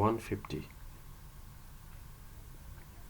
150,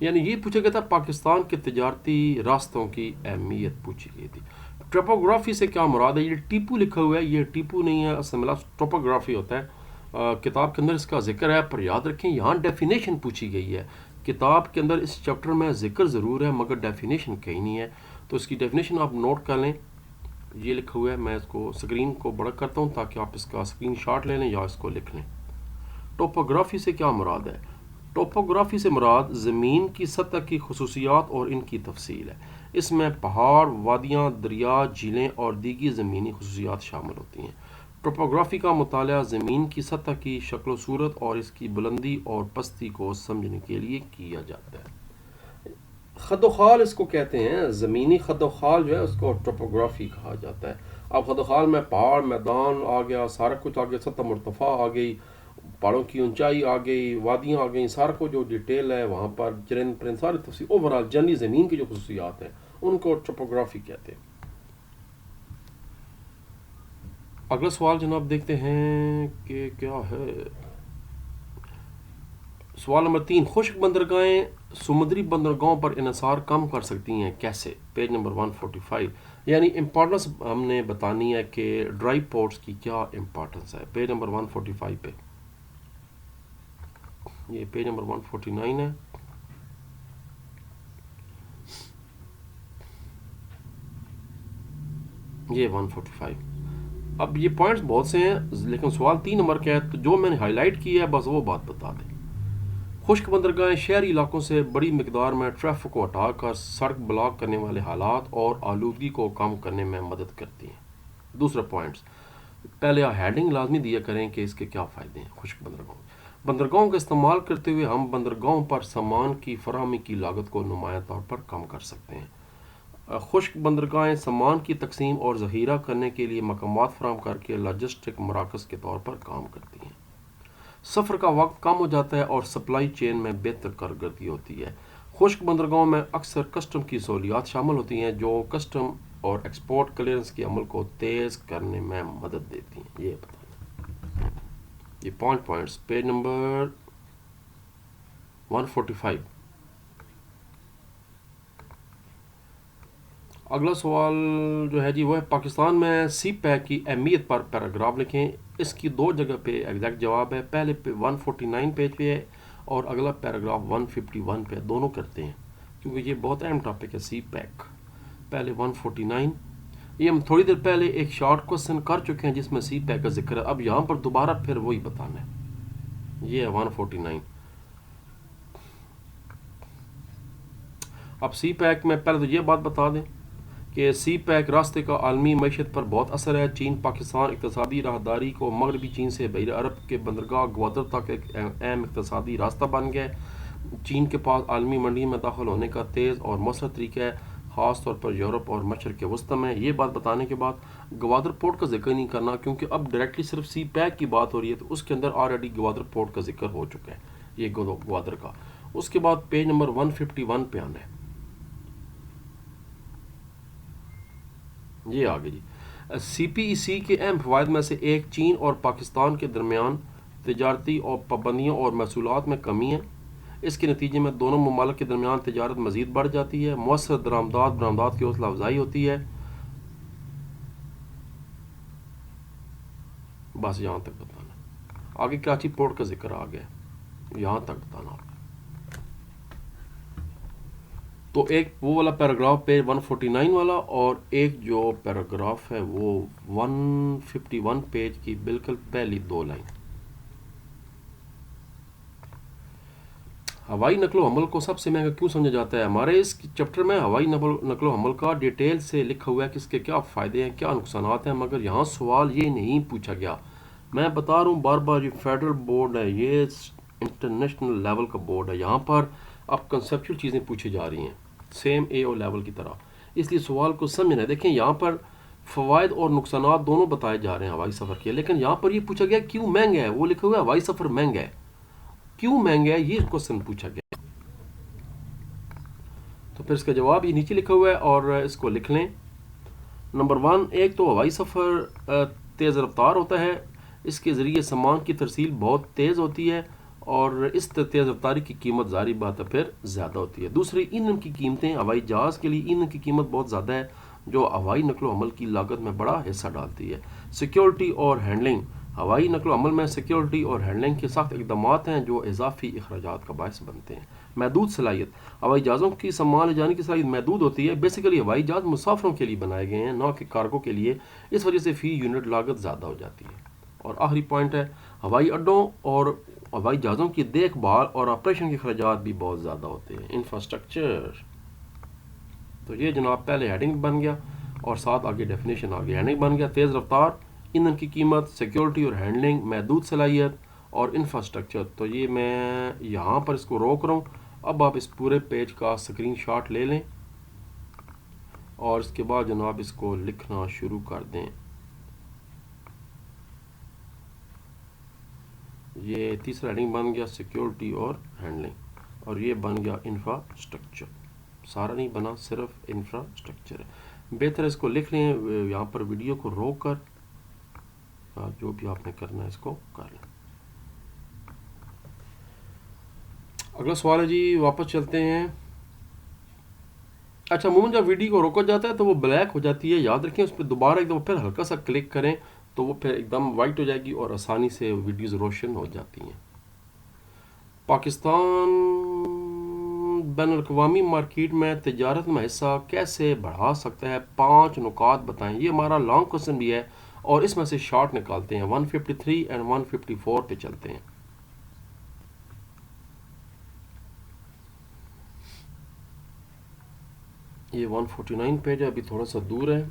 یعنی یہ پوچھا گیا تھا پاکستان کے تجارتی راستوں کی اہمیت پوچھی گئی تھی. ٹوپوگرافی سے کیا مراد ہے؟ یہ ٹیپو لکھا ہوا ہے، یہ ٹیپو نہیں ہے، اصل میں ٹوپوگرافی ہوتا ہے. کتاب کے اندر اس کا ذکر ہے، پر یاد رکھیں یہاں ڈیفینیشن پوچھی گئی ہے. کتاب کے اندر اس چیپٹر میں ذکر ضرور ہے مگر ڈیفینیشن کہیں نہیں ہے. تو اس کی ڈیفینیشن آپ نوٹ کر لیں. یہ لکھا ہوا ہے، میں اس کو اسکرین کو بڑا کرتا ہوں تاکہ آپ اس کا اسکرین شاٹ لے لیں یا اس کو لکھ لیں. ٹوپوگرافی سے کیا مراد ہے؟ ٹوپوگرافی سے مراد زمین کی سطح کی خصوصیات اور ان کی تفصیل ہے. اس میں پہاڑ، وادیاں، دریا، جھیلیں اور دیگر زمینی خصوصیات شامل ہوتی ہیں. ٹوپوگرافی کا مطالعہ زمین کی سطح کی شکل و صورت اور اس کی بلندی اور پستی کو سمجھنے کے لیے کیا جاتا ہے. خد و خال اس کو کہتے ہیں، زمینی خد و خال جو ہے اس کو ٹوپوگرافی کہا جاتا ہے. اب خد و خال میں پہاڑ، میدان آ گیا، سارا کچھ آ گیا، سطح مرتفع آ گئی، پہاڑوں کی اونچائی آ گئی، وادیاں آ گئیں، سارا کو جو ڈیٹیل ہے وہاں پر چرند پرند ساری تفصیل اوورال جنرلی زمین کی جو خصوصیات ہیں ان کو ٹوپوگرافی کہتے ہیں. اگلا سوال جناب دیکھتے ہیں کہ کیا ہے. سوال نمبر 3، خشک بندرگاہیں سمندری بندرگاہوں پر انحصار کم کر سکتی ہیں کیسے؟ Page number 145. یعنی امپورٹنس ہم نے بتانی ہے کہ ڈرائی پورٹس کی کیا امپورٹنس ہے. پیج نمبر 145 پہ، یہ پیج نمبر 149 ہے. یہ 145. اب یہ پوائنٹس بہت سے ہیں لیکن سوال 3 نمبر کا ہے تو جو میں نے ہائی لائٹ کی ہے بس وہ بات بتا دیں. خشک بندرگاہیں شہری علاقوں سے بڑی مقدار میں ٹریفک کو ہٹا کر سڑک بلاک کرنے والے حالات اور آلودگی کو کم کرنے میں مدد کرتی ہیں. دوسرا پوائنٹس، پہلے ہیڈنگ لازمی دیا کریں کہ اس کے کیا فائدے ہیں. خشک بندرگاہوں کا استعمال کرتے ہوئے ہم بندرگاہوں پر سامان کی فراہمی کی لاگت کو نمایاں طور پر کم کر سکتے ہیں. خشک بندرگاہیں سامان کی تقسیم اور ذخیرہ کرنے کے لیے مقامات فراہم کر کے لاجسٹک مراکز کے طور پر کام کرتی ہیں. سفر کا وقت کم ہو جاتا ہے اور سپلائی چین میں بہتر کارکردگی ہوتی ہے. خشک بندرگاہوں میں اکثر کسٹم کی سہولیات شامل ہوتی ہیں جو کسٹم اور ایکسپورٹ کلیئرنس کے عمل کو تیز کرنے میں مدد دیتی ہیں. یہ بتانا، یہ 5 پوائنٹس پیج نمبر 145. اگلا سوال جو ہے جی وہ ہے پاکستان میں سی پیک کی اہمیت پر پیراگراف لکھیں. اس کی 2 جگہ پہ ایگزیکٹ جواب ہے، پہلے پہ 149 پیج پہ ہے اور اگلا پیراگراف 151 پہ. دونوں کرتے ہیں کیونکہ یہ بہت اہم ٹاپک ہے سی پیک. پہلے 149، یہ ہم تھوڑی دیر پہلے ایک شارٹ کوسچن کر چکے ہیں جس میں سی پیک کا ذکر ہے. اب یہاں پر دوبارہ پھر وہی بتانا ہے. یہ ہے 149. اب سی پیک میں پہلے تو یہ بات بتا دیں کہ سی پیک راستے کا عالمی معیشت پر بہت اثر ہے. چین پاکستان اقتصادی راہداری کو مغربی چین سے بحیر عرب کے بندرگاہ گوادر تک ایک اہم اقتصادی راستہ بن گیا. چین کے پاس عالمی منڈی میں داخل ہونے کا تیز اور مؤثر طریقہ ہے، خاص طور پر یورپ اور مشرق وسطی میں. یہ بات بتانے کے بعد گوادر پورٹ کا ذکر نہیں کرنا کیونکہ اب ڈائریکٹلی صرف سی پیک کی بات ہو رہی ہے تو اس کے اندر آلریڈی گوادر پورٹ کا ذکر ہو چکا ہے، یہ گوادر کا. اس کے بعد پیج نمبر 151 پہ آنا ہے. یہ آگے جی، سی پی ای سی کے اہم فوائد میں سے ایک چین اور پاکستان کے درمیان تجارتی اور پابندیوں اور محصولات میں کمی ہے. اس کے نتیجے میں دونوں ممالک کے درمیان تجارت مزید بڑھ جاتی ہے، مؤثر برآمدات کی حوصلہ افزائی ہوتی ہے. بس یہاں تک بتانا، آگے کراچی پورٹ کا ذکر آ گیا، یہاں تک بتانا. تو ایک وہ والا پیراگراف پیج 149 والا اور ایک جو پیراگراف ہے وہ 151 پیج کی بالکل پہلی 2 لائن. ہوائی نقل و حمل کو سب سے مہنگا کیوں سمجھا جاتا ہے؟ ہمارے اس چیپٹر میں ہوائی نقل و حمل کا ڈیٹیل سے لکھا ہوا ہے کہ اس کے کیا فائدے ہیں، کیا نقصانات ہیں، مگر یہاں سوال یہ نہیں پوچھا گیا. میں بتا رہا ہوں بار بار، یہ فیڈرل بورڈ ہے، یہ انٹرنیشنل لیول کا بورڈ ہے. یہاں پر اب کنسیپچل چیزیں پوچھی جا رہی ہیں سیم اے او لیول کی طرح، اس لیے سوال کو سمجھنا ہے. دیکھیں یہاں پر فوائد اور نقصانات دونوں بتائے جا رہے ہیں ہوائی سفر کے، لیکن یہاں پر یہ پوچھا گیا کیوں مہنگا ہے. وہ لکھا ہوا ہے ہوائی سفر مہنگا ہے، کیوں مہنگا ہے یہ کوشچن پوچھا گیا. تو پھر اس کا جواب یہ نیچے لکھا ہوا ہے اور اس کو لکھ لیں. نمبر 1، ایک تو ہوائی سفر تیز رفتار ہوتا ہے، اس کے ذریعے سامان کی ترسیل بہت تیز ہوتی ہے اور اس تیز رفتاری کی قیمت ظاہری بات ہے پھر زیادہ ہوتی ہے. دوسری ایندھن کی قیمتیں. ہوائی جہاز کے لیے ایندھن کی قیمت بہت زیادہ ہے جو ہوائی نقل و حمل کی لاگت میں بڑا حصہ ڈالتی ہے. سیکیورٹی اور ہینڈلنگ. ہوائی نقل و حمل میں سیکیورٹی اور ہینڈلنگ کے سخت اقدامات ہیں جو اضافی اخراجات کا باعث بنتے ہیں. محدود صلاحیت. ہوائی جہازوں کی سامان لے جانے کی صلاحیت محدود ہوتی ہے. بیسیکلی ہوائی جہاز مسافروں کے لیے بنائے گئے ہیں نہ کہ کارگو کے لیے. اس وجہ سے فی یونٹ لاگت زیادہ ہو جاتی ہے. اور آخری پوائنٹ ہے ہوائی اڈوں اور ہوائی جہازوں کی دیکھ بھال اور آپریشن کے اخراجات بھی بہت زیادہ ہوتے ہیں. انفراسٹرکچر. تو یہ جناب پہلے ہیڈنگ بن گیا اور ساتھ آگے ڈیفینیشن آ گیا. ہیڈنگ بن گیا تیز رفتار، ایندھن کی قیمت، سیکیورٹی اور ہینڈلنگ، محدود صلاحیت اور انفراسٹرکچر. تو یہ میں یہاں پر اس کو روک رہا ہوں. اب آپ اس پورے پیج کا اسکرین شاٹ لے لیں اور اس کے بعد جناب اس کو لکھنا شروع کر دیں. یہ تیسرا ہیڈنگ بن گیا سیکیورٹی اور ہینڈلنگ اور یہ بن گیا انفراسٹرکچر. سارا نہیں بنا، صرف انفراسٹرکچر ہے. بہتر اس کو لکھ لیں یہاں پر ویڈیو کو روک کر، جو بھی آپ نے کرنا ہے اس کو کر لیں. اگلا سوال ہے جی، واپس چلتے ہیں. اچھا عموماً جب ویڈیو کو روکا جاتا ہے تو وہ بلیک ہو جاتی ہے، یاد رکھیں. اس پہ دوبارہ ایک دفعہ پھر ہلکا سا کلک کریں تو وہ پھر ایک دم وائٹ ہو جائے گی اور آسانی سے ویڈیوز روشن ہو جاتی ہیں. پاکستان بین الاقوامی مارکیٹ میں تجارت میں حصہ کیسے بڑھا سکتا ہے؟ 5 نکات بتائیں. یہ ہمارا لانگ کوسچن بھی ہے اور اس میں سے شارٹ نکالتے ہیں. 153 اینڈ 154 پہ چلتے ہیں. یہ 149 پیج ہے، ابھی تھوڑا سا دور ہے.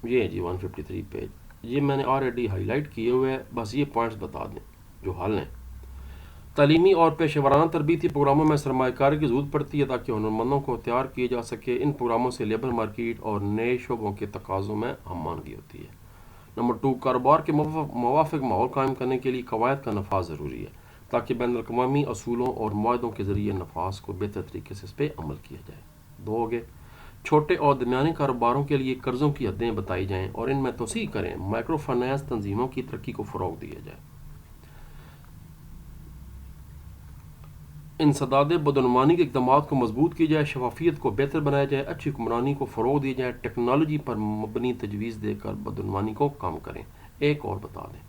یہ ہے جی 153 پیج. یہ میں نے آلریڈی ہائی لائٹ کیے ہوئے ہیں، بس یہ پوائنٹس بتا دیں جو حل ہیں. تعلیمی اور پیشہ ورانہ تربیتی پروگراموں میں سرمایہ کاری کی ضرورت پڑتی ہے تاکہ ہنرمندوں کو تیار کیا جا سکے. ان پروگراموں سے لیبر مارکیٹ اور نئے شعبوں کے تقاضوں میں ہم مانگی ہوتی ہے. نمبر 2، کاروبار کے موافق ماحول قائم کرنے کے لیے قواعد کا نفاذ ضروری ہے تاکہ بین الاقوامی اصولوں اور معاہدوں کے ذریعے نفاذ کو بہتر طریقے سے اس پہ عمل کیا جائے. 2 ہو گئے. چھوٹے اور درمیانے کاروباروں کے لیے قرضوں کی حدیں بتائی جائیں اور ان میں توسیع کریں. مائکرو فائنانس تنظیموں کی ترقی کو فروغ دیا جائے. انسداد بدعنوانی کے اقدامات کو مضبوط کیا جائے. شفافیت کو بہتر بنایا جائے. اچھی حکمرانی کو فروغ دیا جائے. ٹیکنالوجی پر مبنی تجویز دے کر بدعنوانی کو کم کریں. ایک اور بتا دیں.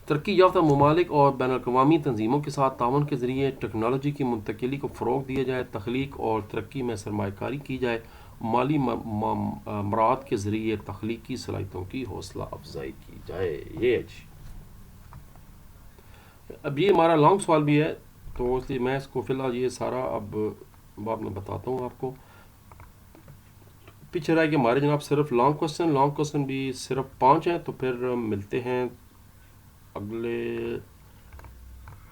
ترقی یافتہ ممالک اور بین الاقوامی تنظیموں کے ساتھ تعاون کے ذریعے ٹیکنالوجی کی منتقلی کو فروغ دیا جائے. تخلیق اور ترقی میں سرمایہ کاری کی جائے. مالی مراعات کے ذریعے تخلیقی صلاحیتوں کی حوصلہ افزائی کی جائے. یہ اب یہ ہمارا لانگ سوال بھی ہے تو اس لیے میں اس کو فی الحال یہ سارا اب میں بتاتا ہوں آپ کو. پیچھے رہ کہ ہمارے جناب صرف لانگ کوسچن بھی صرف 5 ہیں. تو پھر ملتے ہیں اگلے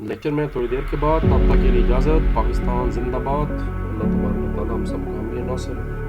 لیکچر میں تھوڑی دیر کے بعد. تب تک کے لیے اجازت. پاکستان زندہ باد. اللہ تبارک و تعالیٰ ہم سب کو حامی ناصر